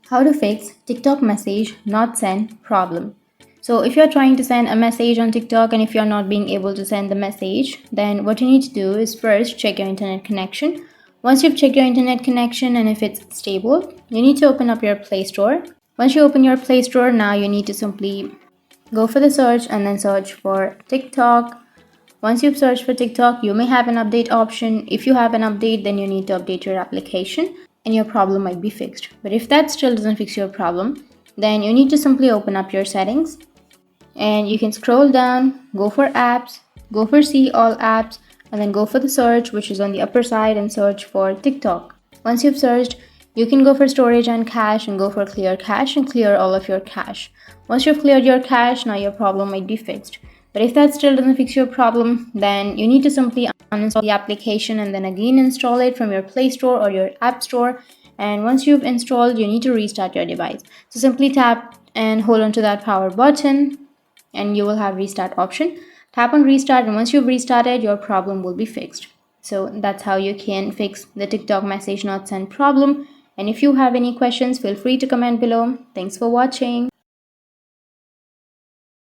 How to fix TikTok message not sent problem. So if you're trying to send a message on TikTok and if you're not being able to send the message, then what you need to do is first check your internet connection. Once you've checked your internet connection and if it's stable, you need to open up your Play Store. Once you open your Play Store, now you need to simply go for the search and then search for TikTok. Once you've searched for TikTok, you may have an update option. If you have an update, then you need to update your application and your problem might be fixed. But if that still doesn't fix your problem, then you need to simply open up your settings and you can scroll down, go for apps, go for see all apps, and then go for the search, which is on the upper side, and search for TikTok. Once you've searched, you can go for storage and cache and go for clear cache and clear all of your cache. Once you've cleared your cache, now your problem might be fixed. But if that still doesn't fix your problem, then you need to simply uninstall the application and then again install it from your Play Store or your App Store. And once you've installed, you need to restart your device. So simply tap and hold on to that power button and you will have restart option. Tap on restart and once you've restarted, your problem will be fixed. So that's how you can fix the TikTok message not sent problem. And if you have any questions, feel free to comment below. Thanks for watching.